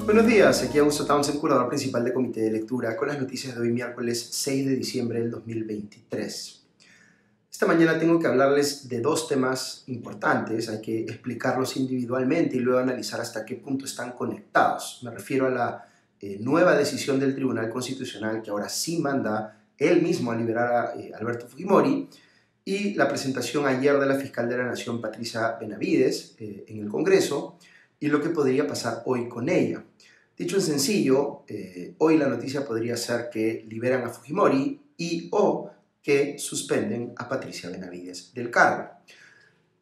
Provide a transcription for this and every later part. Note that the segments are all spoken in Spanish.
Buenos días, aquí Augusto Townsend, curador principal de Comité de Lectura, con las noticias de hoy miércoles 6 de diciembre del 2023. Esta mañana tengo que hablarles de dos temas importantes, hay que explicarlos individualmente y luego analizar hasta qué punto están conectados. Me refiero a la nueva decisión del Tribunal Constitucional que ahora sí manda él mismo a liberar a Alberto Fujimori y la presentación ayer de la fiscal de la Nación, Patricia Benavides, en el Congreso y lo que podría pasar hoy con ella. Dicho en sencillo, hoy la noticia podría ser que liberan a Fujimori y o que suspenden a Patricia Benavides del cargo.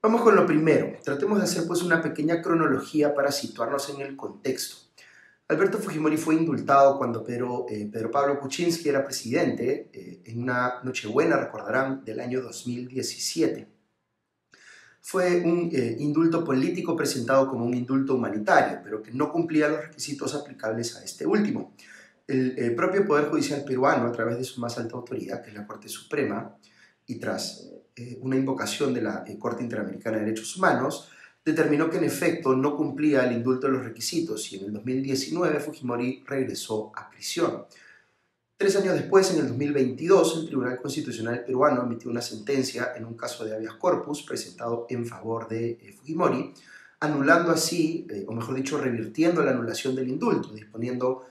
Vamos con lo primero. Tratemos de hacer pues una pequeña cronología para situarnos en el contexto. Alberto Fujimori fue indultado cuando Pedro Pablo Kuczynski era presidente, en una Nochebuena, recordarán, del año 2017. Fue un indulto político presentado como un indulto humanitario, pero que no cumplía los requisitos aplicables a este último. El propio Poder Judicial peruano, a través de su más alta autoridad, que es la Corte Suprema, y tras una invocación de la Corte Interamericana de Derechos Humanos, determinó que en efecto no cumplía el indulto de los requisitos y en el 2019 Fujimori regresó a prisión. 3 años después, en el 2022, el Tribunal Constitucional peruano emitió una sentencia en un caso de habeas corpus presentado en favor de Fujimori, anulando así, o mejor dicho, revirtiendo la anulación del indulto, disponiendo,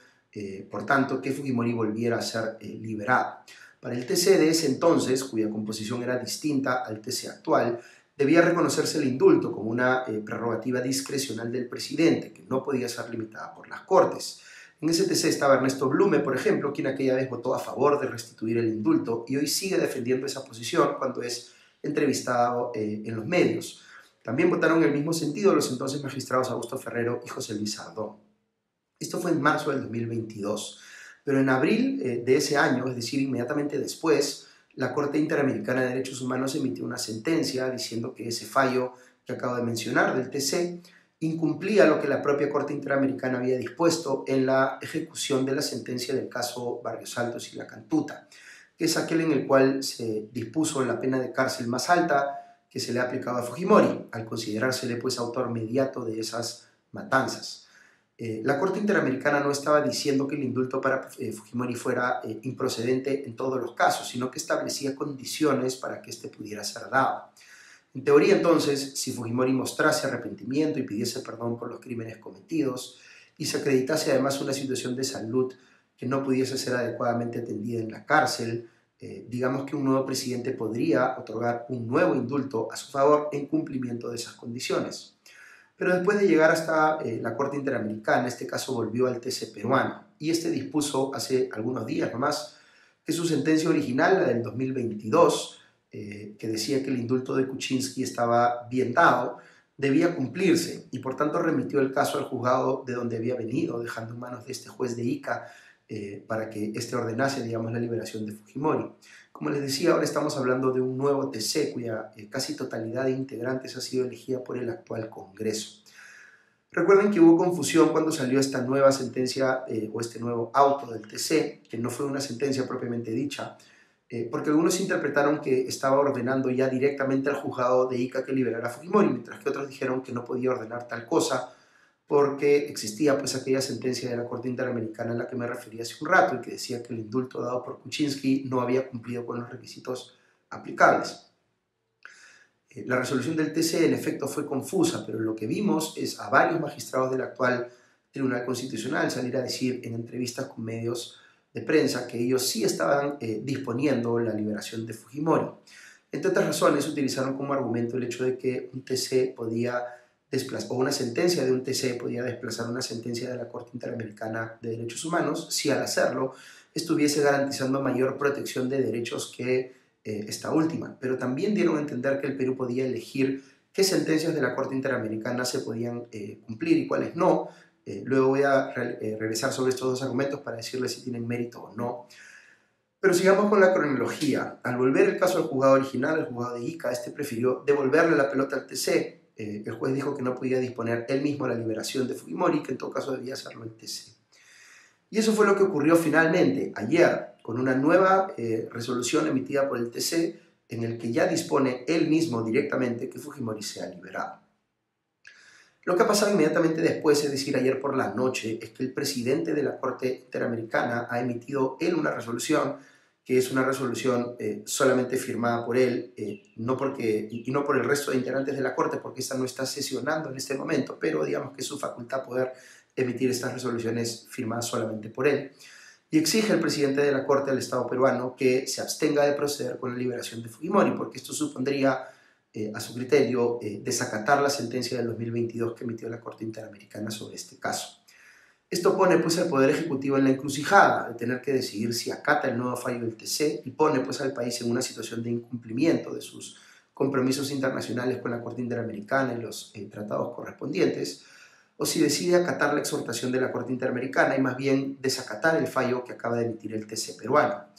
por tanto, que Fujimori volviera a ser liberado. Para el TC de ese entonces, cuya composición era distinta al TC actual, debía reconocerse el indulto como una prerrogativa discrecional del presidente, que no podía ser limitada por las Cortes. En ese TC estaba Ernesto Blume, por ejemplo, quien aquella vez votó a favor de restituir el indulto y hoy sigue defendiendo esa posición cuando es entrevistado en los medios. También votaron en el mismo sentido los entonces magistrados Augusto Ferrero y José Luis Sardón. Esto fue en marzo del 2022, pero en abril de ese año, es decir, inmediatamente después, la Corte Interamericana de Derechos Humanos emitió una sentencia diciendo que ese fallo que acabo de mencionar del TC incumplía lo que la propia Corte Interamericana había dispuesto en la ejecución de la sentencia del caso Barrios Altos y La Cantuta, que es aquel en el cual se dispuso la pena de cárcel más alta que se le ha aplicado a Fujimori, al considerársele pues autor mediato de esas matanzas. La Corte Interamericana no estaba diciendo que el indulto para Fujimori fuera improcedente en todos los casos, sino que establecía condiciones para que éste pudiera ser dado. En teoría, entonces, si Fujimori mostrase arrepentimiento y pidiese perdón por los crímenes cometidos y se acreditase además una situación de salud que no pudiese ser adecuadamente atendida en la cárcel, digamos que un nuevo presidente podría otorgar un nuevo indulto a su favor en cumplimiento de esas condiciones. Pero después de llegar hasta la Corte Interamericana, este caso volvió al TC peruano y este dispuso hace algunos días nomás que su sentencia original, la del 2022, que decía que el indulto de Kuczynski estaba bien dado, debía cumplirse y por tanto remitió el caso al juzgado de donde había venido, dejando en manos de este juez de Ica para que éste ordenase, digamos, la liberación de Fujimori. Como les decía, ahora estamos hablando de un nuevo TC cuya casi totalidad de integrantes ha sido elegida por el actual Congreso. Recuerden que hubo confusión cuando salió esta nueva sentencia o este nuevo auto del TC, que no fue una sentencia propiamente dicha, porque algunos interpretaron que estaba ordenando ya directamente al juzgado de Ica que liberara a Fujimori, mientras que otros dijeron que no podía ordenar tal cosa porque existía pues aquella sentencia de la Corte Interamericana a la que me refería hace un rato y que decía que el indulto dado por Kuczynski no había cumplido con los requisitos aplicables. La resolución del TC en efecto fue confusa, pero lo que vimos es a varios magistrados del actual Tribunal Constitucional salir a decir en entrevistas con medios de prensa que ellos sí estaban disponiendo la liberación de Fujimori. Entre otras razones, utilizaron como argumento el hecho de que un TC podía desplazar, o una sentencia de un TC podía desplazar una sentencia de la Corte Interamericana de Derechos Humanos si al hacerlo estuviese garantizando mayor protección de derechos que esta última. Pero también dieron a entender que el Perú podía elegir qué sentencias de la Corte Interamericana se podían cumplir y cuáles no. Luego voy a regresar sobre estos dos argumentos para decirles si tienen mérito o no. Pero sigamos con la cronología. Al volver el caso al juzgado original, el juzgado de Ica, este prefirió devolverle la pelota al TC. El juez dijo que no podía disponer él mismo la liberación de Fujimori, que en todo caso debía hacerlo el TC. Y eso fue lo que ocurrió finalmente ayer, con una nueva resolución emitida por el TC, en el que ya dispone él mismo directamente que Fujimori sea liberado. Lo que ha pasado inmediatamente después, es decir, ayer por la noche, es que el presidente de la Corte Interamericana ha emitido él una resolución, que es una resolución solamente firmada por él, no por el resto de integrantes de la Corte, porque esta no está sesionando en este momento, pero digamos que es su facultad poder emitir estas resoluciones firmadas solamente por él. Y exige al presidente de la Corte del Estado peruano que se abstenga de proceder con la liberación de Fujimori, porque esto supondría, a su criterio, desacatar la sentencia del 2022 que emitió la Corte Interamericana sobre este caso. Esto pone pues al Poder Ejecutivo en la encrucijada de tener que decidir si acata el nuevo fallo del TC y pone pues al país en una situación de incumplimiento de sus compromisos internacionales con la Corte Interamericana y los tratados correspondientes, o si decide acatar la exhortación de la Corte Interamericana y más bien desacatar el fallo que acaba de emitir el TC peruano.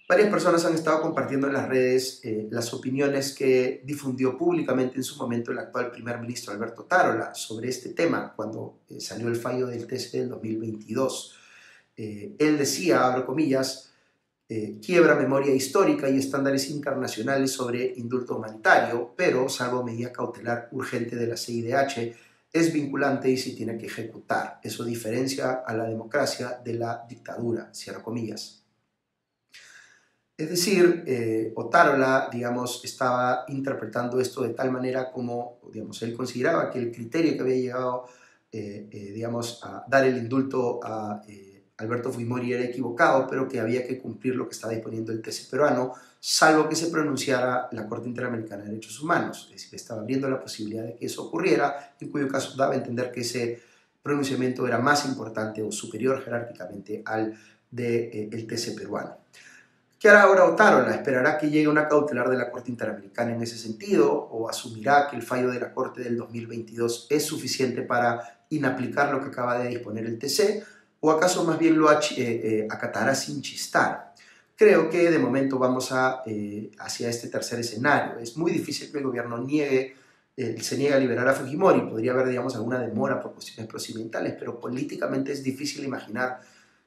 Varias personas han estado compartiendo en las redes las opiniones que difundió públicamente en su momento el actual primer ministro Alberto Otárola sobre este tema cuando salió el fallo del TC del 2022. Él decía, abro comillas, quiebra memoria histórica y estándares internacionales sobre indulto humanitario, pero, salvo medida cautelar urgente de la CIDH, es vinculante y se tiene que ejecutar. Eso diferencia a la democracia de la dictadura, cierro comillas. Es decir, Otárola, digamos, estaba interpretando esto de tal manera como, digamos, él consideraba que el criterio que había llegado, digamos, a dar el indulto a Alberto Fujimori era equivocado, pero que había que cumplir lo que estaba disponiendo el TC peruano, salvo que se pronunciara la Corte Interamericana de Derechos Humanos. Es decir, estaba abriendo la posibilidad de que eso ocurriera, en cuyo caso daba a entender que ese pronunciamiento era más importante o superior jerárquicamente al del TC peruano. ¿Qué hará ahora Otárola? ¿Esperará que llegue una cautelar de la Corte Interamericana en ese sentido o asumirá que el fallo de la Corte del 2022 es suficiente para inaplicar lo que acaba de disponer el TC? ¿O acaso más bien lo acatará sin chistar? Creo que de momento vamos hacia este tercer escenario. Es muy difícil que el gobierno se niegue a liberar a Fujimori. Podría haber, digamos, alguna demora por cuestiones procedimentales, pero políticamente es difícil imaginar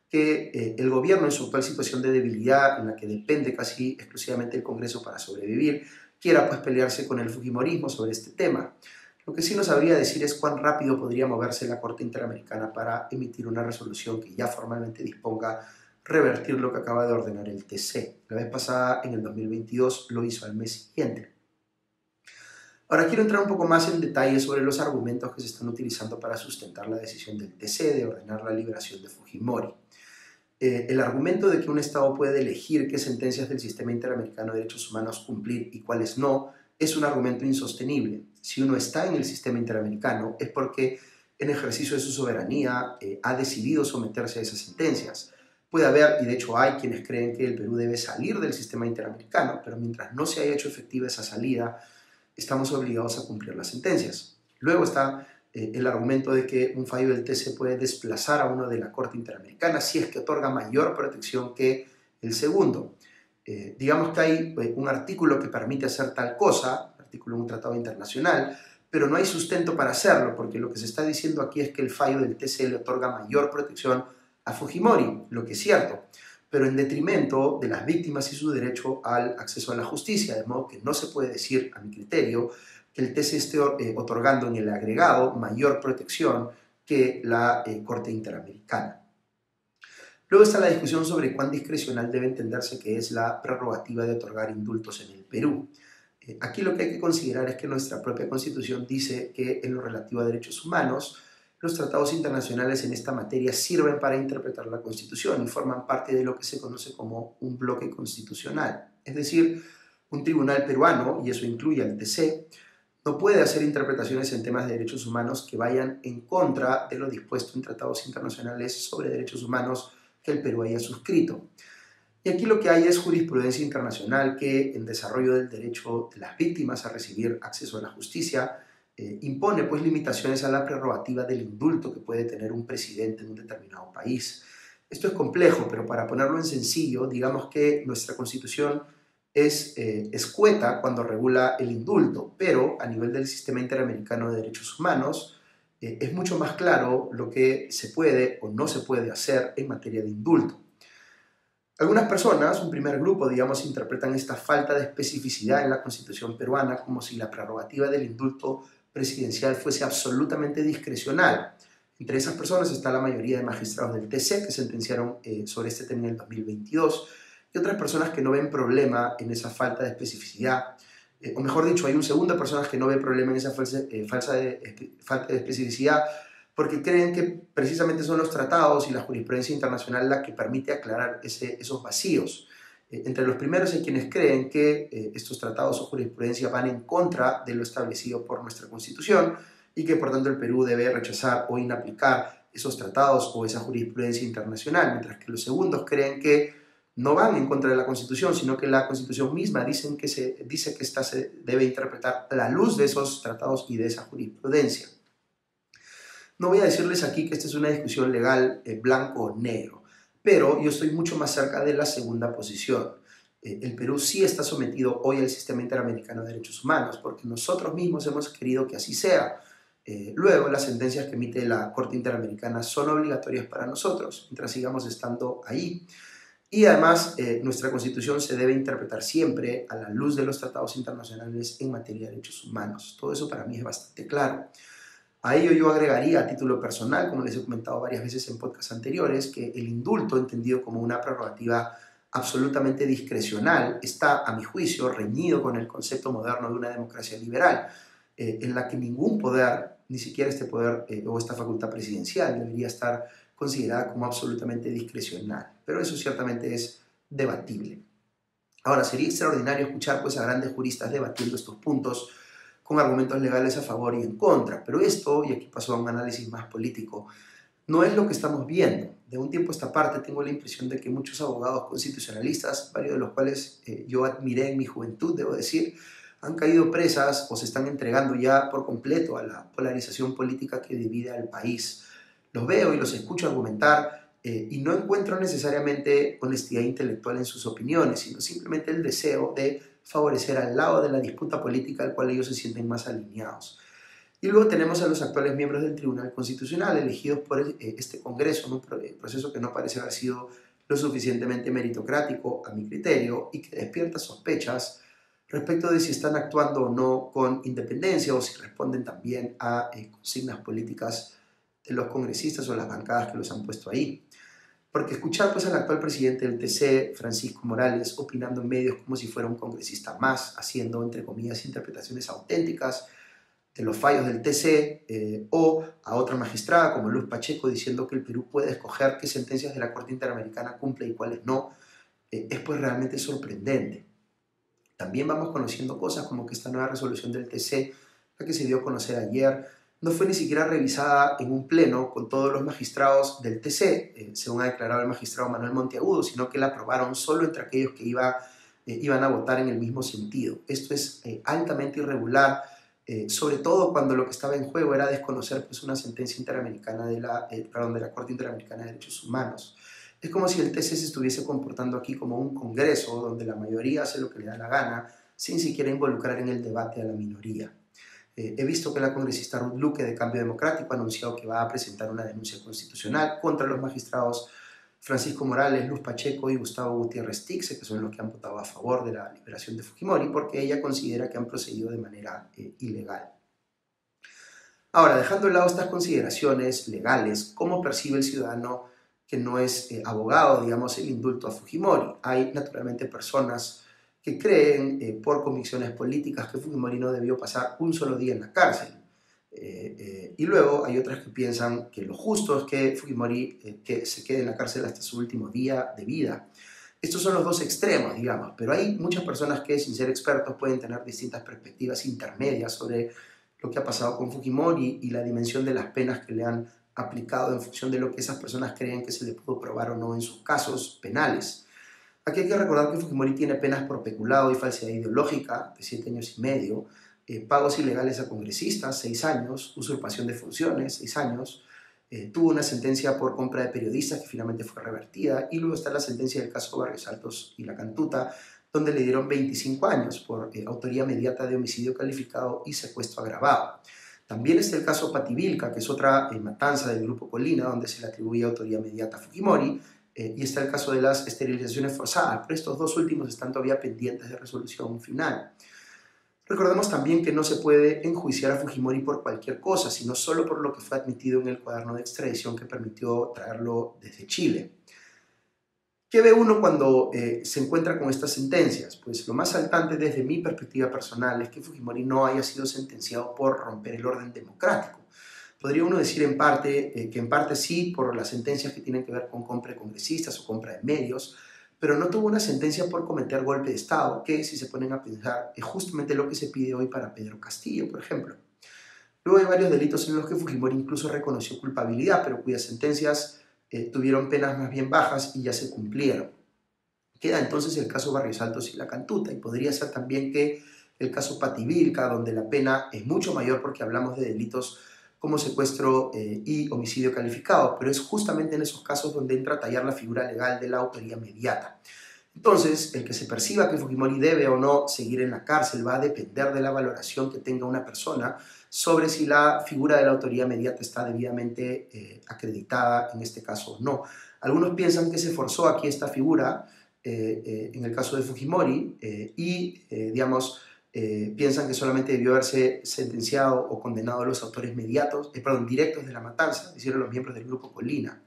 que el gobierno, en su actual situación de debilidad, en la que depende casi exclusivamente del Congreso para sobrevivir, quiera pues pelearse con el fujimorismo sobre este tema. Lo que sí no sabría decir es cuán rápido podría moverse la Corte Interamericana para emitir una resolución que ya formalmente disponga revertir lo que acaba de ordenar el TC. La vez pasada, en el 2022, lo hizo al mes siguiente. Ahora quiero entrar un poco más en detalle sobre los argumentos que se están utilizando para sustentar la decisión del TC de ordenar la liberación de Fujimori. El argumento de que un Estado puede elegir qué sentencias del sistema interamericano de derechos humanos cumplir y cuáles no es un argumento insostenible. Si uno está en el sistema interamericano es porque en ejercicio de su soberanía ha decidido someterse a esas sentencias. Puede haber, y de hecho hay, quienes creen que el Perú debe salir del sistema interamericano, pero mientras no se haya hecho efectiva esa salida, estamos obligados a cumplir las sentencias. Luego está el argumento de que un fallo del TC puede desplazar a uno de la Corte Interamericana si es que otorga mayor protección que el segundo. Digamos que hay un artículo que permite hacer tal cosa, artículo en un tratado internacional, pero no hay sustento para hacerlo, porque lo que se está diciendo aquí es que el fallo del TC le otorga mayor protección a Fujimori, lo que es cierto, pero en detrimento de las víctimas y su derecho al acceso a la justicia, de modo que no se puede decir, a mi criterio, que el TC esté otorgando en el agregado mayor protección que la Corte Interamericana. Luego está la discusión sobre cuán discrecional debe entenderse que es la prerrogativa de otorgar indultos en el Perú. Aquí lo que hay que considerar es que nuestra propia Constitución dice que en lo relativo a derechos humanos, los tratados internacionales en esta materia sirven para interpretar la Constitución y forman parte de lo que se conoce como un bloque constitucional. Es decir, un tribunal peruano, y eso incluye al TC, no puede hacer interpretaciones en temas de derechos humanos que vayan en contra de lo dispuesto en tratados internacionales sobre derechos humanos que el Perú haya suscrito. Y aquí lo que hay es jurisprudencia internacional que, en desarrollo del derecho de las víctimas a recibir acceso a la justicia, impone pues limitaciones a la prerrogativa del indulto que puede tener un presidente en un determinado país. Esto es complejo, pero para ponerlo en sencillo, digamos que nuestra Constitución es escueta cuando regula el indulto, pero a nivel del sistema interamericano de derechos humanos es mucho más claro lo que se puede o no se puede hacer en materia de indulto. Algunas personas, un primer grupo, digamos, interpretan esta falta de especificidad en la Constitución peruana como si la prerrogativa del indulto presidencial fuese absolutamente discrecional. Entre esas personas está la mayoría de magistrados del TC que sentenciaron sobre este tema en el 2022 y otras personas que no ven problema en esa falta de especificidad. O mejor dicho, hay un segundo de personas que no ven problema en esa falta de especificidad porque creen que precisamente son los tratados y la jurisprudencia internacional la que permite aclarar esos vacíos. Entre los primeros hay quienes creen que estos tratados o jurisprudencia van en contra de lo establecido por nuestra Constitución y que por tanto el Perú debe rechazar o inaplicar esos tratados o esa jurisprudencia internacional, mientras que los segundos creen que no van en contra de la Constitución, sino que la Constitución misma dice que esta se debe interpretar a la luz de esos tratados y de esa jurisprudencia. No voy a decirles aquí que esta es una discusión legal blanco o negro, pero yo estoy mucho más cerca de la segunda posición. El Perú sí está sometido hoy al sistema interamericano de derechos humanos, porque nosotros mismos hemos querido que así sea. Luego, las sentencias que emite la Corte Interamericana son obligatorias para nosotros, mientras sigamos estando ahí. Y además, nuestra Constitución se debe interpretar siempre a la luz de los tratados internacionales en materia de derechos humanos. Todo eso para mí es bastante claro. A ello yo agregaría a título personal, como les he comentado varias veces en podcasts anteriores, que el indulto, entendido como una prerrogativa absolutamente discrecional, está, a mi juicio, reñido con el concepto moderno de una democracia liberal, en la que ningún poder, ni siquiera este poder o esta facultad presidencial, debería estar considerada como absolutamente discrecional. Pero eso ciertamente es debatible. Ahora, sería extraordinario escuchar pues, a grandes juristas debatiendo estos puntos con argumentos legales a favor y en contra, pero esto, y aquí paso a un análisis más político, no es lo que estamos viendo. De un tiempo a esta parte tengo la impresión de que muchos abogados constitucionalistas, varios de los cuales yo admiré en mi juventud, debo decir, han caído presas o se están entregando ya por completo a la polarización política que divide al país. Los veo y los escucho argumentar y no encuentro necesariamente honestidad intelectual en sus opiniones, sino simplemente el deseo de favorecer al lado de la disputa política al cual ellos se sienten más alineados. Y luego tenemos a los actuales miembros del Tribunal Constitucional elegidos por este Congreso, en un proceso que no parece haber sido lo suficientemente meritocrático a mi criterio y que despierta sospechas respecto de si están actuando o no con independencia o si responden también a consignas políticas de los congresistas o las bancadas que los han puesto ahí. Porque escuchar pues, al actual presidente del TC, Francisco Morales, opinando en medios como si fuera un congresista más, haciendo, entre comillas, interpretaciones auténticas de los fallos del TC, o a otra magistrada como Luz Pacheco diciendo que el Perú puede escoger qué sentencias de la Corte Interamericana cumple y cuáles no, es pues realmente sorprendente. También vamos conociendo cosas como que esta nueva resolución del TC, la que se dio a conocer ayer, no fue ni siquiera revisada en un pleno con todos los magistrados del TC, según ha declarado el magistrado Manuel Monteagudo, sino que la aprobaron solo entre aquellos que iban a votar en el mismo sentido. Esto es altamente irregular, sobre todo cuando lo que estaba en juego era desconocer pues, una sentencia interamericana de la Corte Interamericana de Derechos Humanos. Es como si el TC se estuviese comportando aquí como un congreso donde la mayoría hace lo que le da la gana sin siquiera involucrar en el debate a la minoría. He visto que la congresista Ruth Luque de Cambio Democrático ha anunciado que va a presentar una denuncia constitucional contra los magistrados Francisco Morales, Luz Pacheco y Gustavo Gutiérrez Tixe, que son los que han votado a favor de la liberación de Fujimori, porque ella considera que han procedido de manera ilegal. Ahora, dejando de lado estas consideraciones legales, ¿cómo percibe el ciudadano que no es abogado, digamos, el indulto a Fujimori? Hay naturalmente personas que creen por convicciones políticas que Fujimori no debió pasar un solo día en la cárcel. Y luego hay otras que piensan que lo justo es que Fujimori que se quede en la cárcel hasta su último día de vida. Estos son los dos extremos, digamos, pero hay muchas personas que, sin ser expertos, pueden tener distintas perspectivas intermedias sobre lo que ha pasado con Fujimori y la dimensión de las penas que le han aplicado en función de lo que esas personas creen que se le pudo probar o no en sus casos penales. Aquí hay que recordar que Fujimori tiene penas por peculado y falsedad ideológica de 7 años y medio, pagos ilegales a congresistas, 6 años, usurpación de funciones, 6 años, tuvo una sentencia por compra de periodistas que finalmente fue revertida, y luego está la sentencia del caso Barrios Altos y La Cantuta, donde le dieron 25 años por autoría mediata de homicidio calificado y secuestro agravado. También está el caso Pativilca, que es otra matanza del Grupo Colina, donde se le atribuye autoría mediata a Fujimori, y está el caso de las esterilizaciones forzadas, pero estos dos últimos están todavía pendientes de resolución final. Recordemos también que no se puede enjuiciar a Fujimori por cualquier cosa, sino solo por lo que fue admitido en el cuaderno de extradición que permitió traerlo desde Chile. ¿Qué ve uno cuando se encuentra con estas sentencias? Pues lo más saltante desde mi perspectiva personal es que Fujimori no haya sido sentenciado por romper el orden democrático. Podría uno decir en parte que en parte sí por las sentencias que tienen que ver con compra de congresistas o compra de medios, pero no tuvo una sentencia por cometer golpe de Estado, que si se ponen a pensar es justamente lo que se pide hoy para Pedro Castillo, por ejemplo. Luego hay varios delitos en los que Fujimori incluso reconoció culpabilidad, pero cuyas sentencias tuvieron penas más bien bajas y ya se cumplieron. Queda entonces el caso Barrios Altos y La Cantuta, y podría ser también que el caso Pativilca, donde la pena es mucho mayor porque hablamos de delitos como secuestro y homicidio calificado, pero es justamente en esos casos donde entra a tallar la figura legal de la autoría mediata. Entonces, el que se perciba que Fujimori debe o no seguir en la cárcel va a depender de la valoración que tenga una persona sobre si la figura de la autoría mediata está debidamente acreditada, en este caso o no. Algunos piensan que se forzó aquí esta figura, en el caso de Fujimori, piensan que solamente debió haberse sentenciado o condenado a los autores directos de la matanza, es decir, a los miembros del Grupo Colina.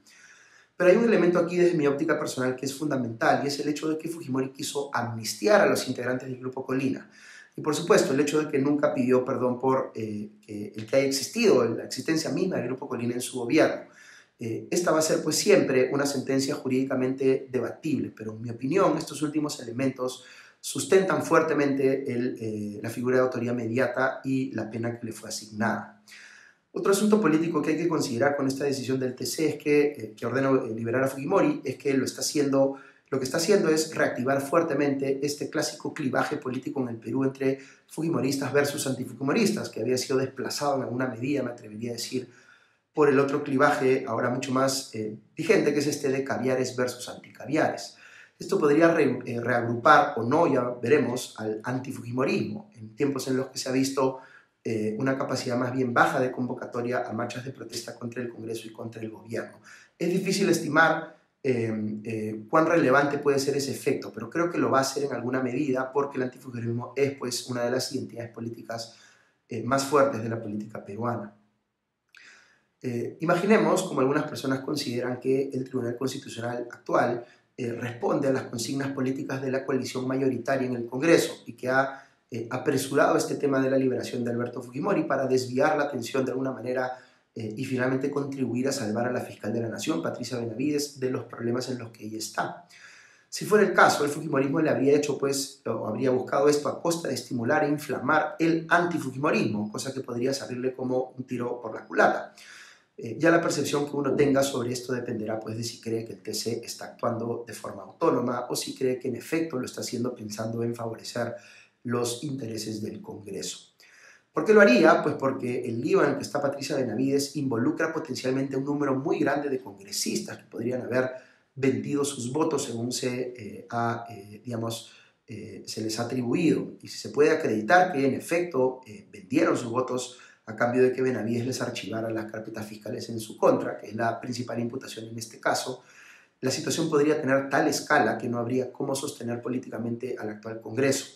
Pero hay un elemento aquí desde mi óptica personal que es fundamental, y es el hecho de que Fujimori quiso amnistiar a los integrantes del Grupo Colina. Y por supuesto, el hecho de que nunca pidió perdón por el que haya existido, la existencia misma del Grupo Colina en su gobierno. Esta va a ser pues siempre una sentencia jurídicamente debatible, pero en mi opinión estos últimos elementos sustentan fuertemente la figura de autoría mediata y la pena que le fue asignada. Otro asunto político que hay que considerar con esta decisión del TC es que ordena liberar a Fujimori, es que lo que está haciendo es reactivar fuertemente este clásico clivaje político en el Perú entre fujimoristas versus antifujimoristas, que había sido desplazado en alguna medida, me atrevería a decir, por el otro clivaje ahora mucho más vigente, que es este de caviares versus anticaviares. Esto podría reagrupar o no, ya veremos, al antifujimorismo, en tiempos en los que se ha visto una capacidad más bien baja de convocatoria a marchas de protesta contra el Congreso y contra el gobierno. Es difícil estimar cuán relevante puede ser ese efecto, pero creo que lo va a ser en alguna medida porque el antifujimorismo es pues, una de las identidades políticas más fuertes de la política peruana. Imaginemos, como algunas personas consideran, que el Tribunal Constitucional actual responde a las consignas políticas de la coalición mayoritaria en el Congreso y que ha apresurado este tema de la liberación de Alberto Fujimori para desviar la atención de alguna manera y finalmente contribuir a salvar a la fiscal de la Nación, Patricia Benavides, de los problemas en los que ella está. Si fuera el caso, el fujimorismo le habría hecho, pues, o habría buscado esto a costa de estimular e inflamar el antifujimorismo, cosa que podría salirle como un tiro por la culata. Ya la percepción que uno tenga sobre esto dependerá pues, de si cree que el TC está actuando de forma autónoma o si cree que en efecto lo está haciendo pensando en favorecer los intereses del Congreso. ¿Por qué lo haría? Pues porque el lío en el que está Patricia Benavides involucra potencialmente un número muy grande de congresistas que podrían haber vendido sus votos según se les ha atribuido. Y si se puede acreditar que en efecto vendieron sus votos a cambio de que Benavides les archivara las carpetas fiscales en su contra, que es la principal imputación en este caso, la situación podría tener tal escala que no habría cómo sostener políticamente al actual Congreso.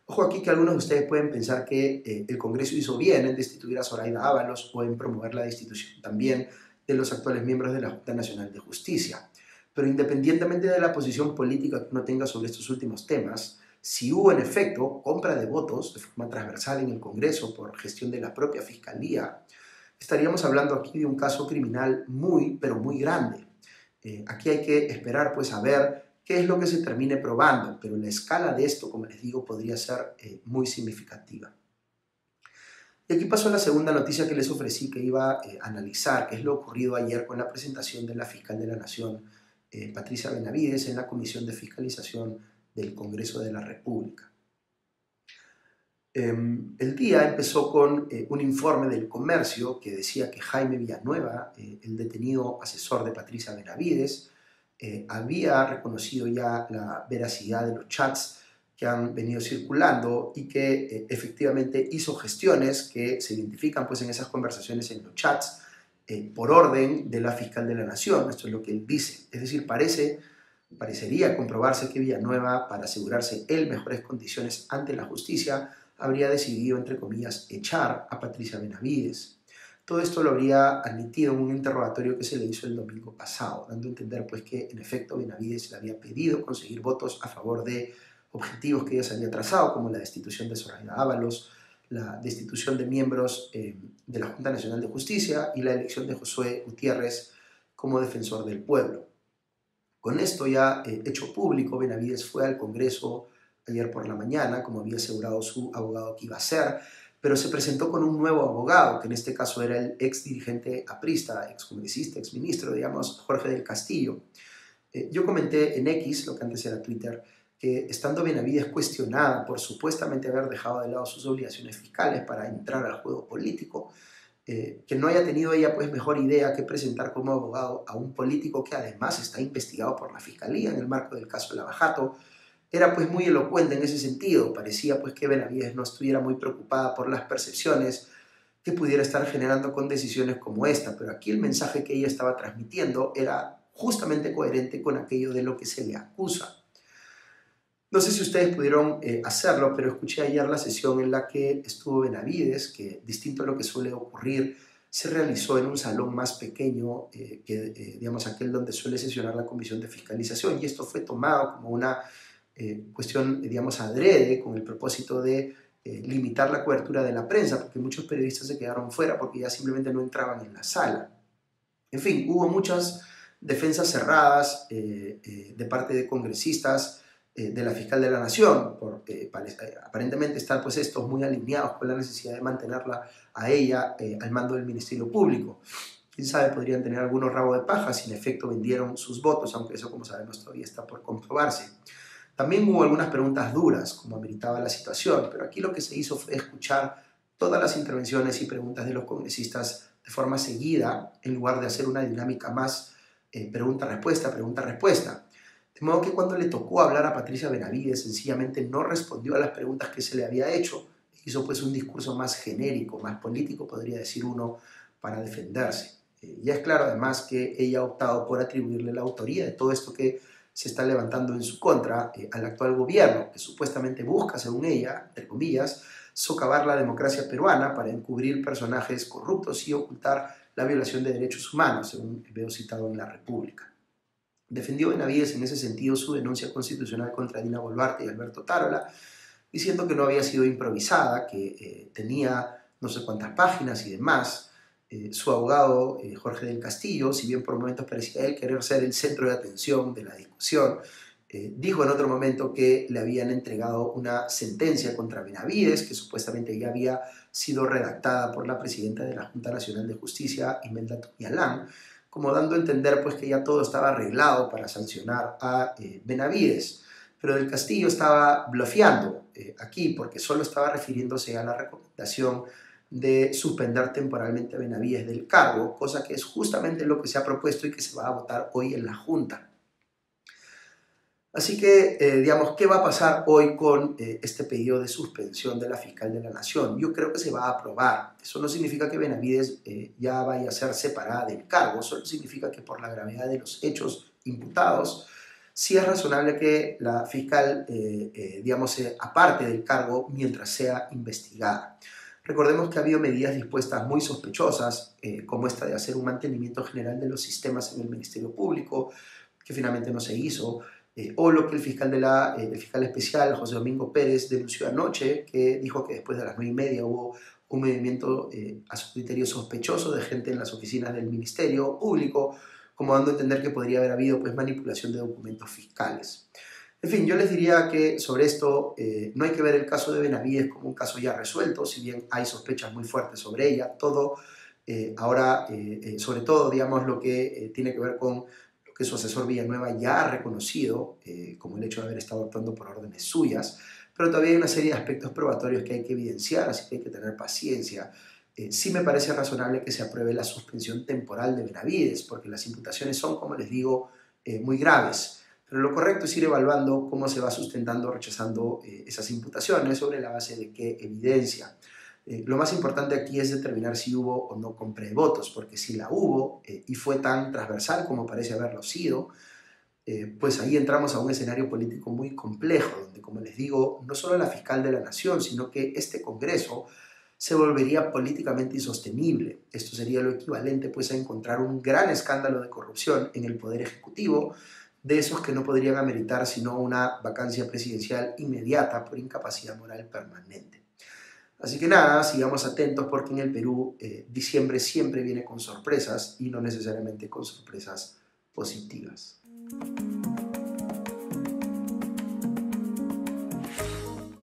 Ojo aquí que algunos de ustedes pueden pensar que el Congreso hizo bien en destituir a Zoraida Ábalos o en promover la destitución también de los actuales miembros de la Junta Nacional de Justicia. Pero independientemente de la posición política que uno tenga sobre estos últimos temas, si hubo en efecto compra de votos de forma transversal en el Congreso por gestión de la propia Fiscalía, estaríamos hablando aquí de un caso criminal muy, pero muy grande. Aquí hay que esperar pues a ver qué es lo que se termine probando, pero la escala de esto, como les digo, podría ser muy significativa. Y aquí paso a la segunda noticia que les ofrecí que iba a analizar, que es lo ocurrido ayer con la presentación de la fiscal de la Nación, Patricia Benavides, en la Comisión de Fiscalización del Congreso de la República. El día empezó con un informe del Comercio que decía que Jaime Villanueva, el detenido asesor de Patricia Benavides, había reconocido ya la veracidad de los chats que han venido circulando y que efectivamente hizo gestiones que se identifican pues, en esas conversaciones en los chats por orden de la fiscal de la Nación. Esto es lo que él dice. Es decir, parecería comprobarse que Villanueva, para asegurarse él mejores condiciones ante la justicia, habría decidido, entre comillas, echar a Patricia Benavides. Todo esto lo habría admitido en un interrogatorio que se le hizo el domingo pasado, dando a entender pues, que en efecto Benavides le había pedido conseguir votos a favor de objetivos que ella se había trazado, como la destitución de Zoraida Ábalos, la destitución de miembros de la Junta Nacional de Justicia y la elección de Josué Gutiérrez como defensor del pueblo. Con esto ya hecho público, Benavides fue al Congreso ayer por la mañana, como había asegurado su abogado que iba a hacer, pero se presentó con un nuevo abogado, que en este caso era el ex dirigente aprista, ex congresista, ex ministro, digamos, Jorge del Castillo. Yo comenté en X, lo que antes era Twitter, que estando Benavides cuestionada por supuestamente haber dejado de lado sus obligaciones fiscales para entrar al juego político, que no haya tenido ella pues mejor idea que presentar como abogado a un político que además está investigado por la Fiscalía en el marco del caso Lavajato, era pues muy elocuente en ese sentido. Parecía pues que Benavides no estuviera muy preocupada por las percepciones que pudiera estar generando con decisiones como esta, pero aquí el mensaje que ella estaba transmitiendo era justamente coherente con aquello de lo que se le acusa. No sé si ustedes pudieron hacerlo, pero escuché ayer la sesión en la que estuvo Benavides, que distinto a lo que suele ocurrir, se realizó en un salón más pequeño que, digamos, aquel donde suele sesionar la Comisión de Fiscalización, y esto fue tomado como una cuestión, digamos, adrede, con el propósito de limitar la cobertura de la prensa, porque muchos periodistas se quedaron fuera porque ya simplemente no entraban en la sala. En fin, hubo muchas defensas cerradas de parte de congresistas de la fiscal de la Nación, porque aparentemente están pues estos muy alineados con la necesidad de mantenerla a ella al mando del Ministerio Público. Quién sabe, podrían tener algunos rabos de paja si en efecto vendieron sus votos, aunque eso, como sabemos, todavía está por comprobarse. También hubo algunas preguntas duras, como ameritaba la situación, pero aquí lo que se hizo fue escuchar todas las intervenciones y preguntas de los congresistas de forma seguida, en lugar de hacer una dinámica más pregunta-respuesta, pregunta-respuesta. De modo que cuando le tocó hablar a Patricia Benavides, sencillamente no respondió a las preguntas que se le había hecho. Hizo pues un discurso más genérico, más político, podría decir uno, para defenderse. Ya es claro además que ella ha optado por atribuirle la autoría de todo esto que se está levantando en su contra al actual gobierno, que supuestamente busca, según ella, entre comillas, socavar la democracia peruana para encubrir personajes corruptos y ocultar la violación de derechos humanos, según veo citado en La República. Defendió Benavides en ese sentido su denuncia constitucional contra Dina Boluarte y Alberto Tarola, diciendo que no había sido improvisada, que tenía no sé cuántas páginas y demás. Su abogado, Jorge del Castillo, si bien por momentos parecía él querer ser el centro de atención de la discusión, dijo en otro momento que le habían entregado una sentencia contra Benavides, que supuestamente ya había sido redactada por la presidenta de la Junta Nacional de Justicia, Imelda Tomialán, como dando a entender pues, que ya todo estaba arreglado para sancionar a Benavides. Pero del Castillo estaba blofeando aquí, porque solo estaba refiriéndose a la recomendación de suspender temporalmente a Benavides del cargo, cosa que es justamente lo que se ha propuesto y que se va a votar hoy en la Junta. Así que, digamos, ¿qué va a pasar hoy con este pedido de suspensión de la fiscal de la Nación? Yo creo que se va a aprobar. Eso no significa que Benavides ya vaya a ser separada del cargo, solo significa que por la gravedad de los hechos imputados, sí es razonable que la fiscal, digamos, se aparte del cargo mientras sea investigada. Recordemos que ha habido medidas dispuestas muy sospechosas, como esta de hacer un mantenimiento general de los sistemas en el Ministerio Público, que finalmente no se hizo, o lo que el fiscal especial, José Domingo Pérez, denunció anoche, que dijo que después de las 9:30 hubo un movimiento a su criterio sospechoso de gente en las oficinas del Ministerio Público, como dando a entender que podría haber habido pues, manipulación de documentos fiscales. En fin, yo les diría que sobre esto no hay que ver el caso de Benavides como un caso ya resuelto, si bien hay sospechas muy fuertes sobre ella, todo ahora, sobre todo, digamos, lo que tiene que ver con lo que su asesor Villanueva ya ha reconocido, como el hecho de haber estado actuando por órdenes suyas, pero todavía hay una serie de aspectos probatorios que hay que evidenciar, así que hay que tener paciencia. Sí me parece razonable que se apruebe la suspensión temporal de Benavides, porque las imputaciones son, como les digo, muy graves. Pero lo correcto es ir evaluando cómo se va sustentando o rechazando esas imputaciones sobre la base de qué evidencia. Lo más importante aquí es determinar si hubo o no compra de votos, porque si la hubo y fue tan transversal como parece haberlo sido, pues ahí entramos a un escenario político muy complejo, donde, como les digo, no solo la fiscal de la nación, sino que este Congreso se volvería políticamente insostenible. Esto sería lo equivalente pues a encontrar un gran escándalo de corrupción en el Poder Ejecutivo, de esos que no podrían ameritar sino una vacancia presidencial inmediata por incapacidad moral permanente. Así que nada, sigamos atentos porque en el Perú diciembre siempre viene con sorpresas y no necesariamente con sorpresas positivas.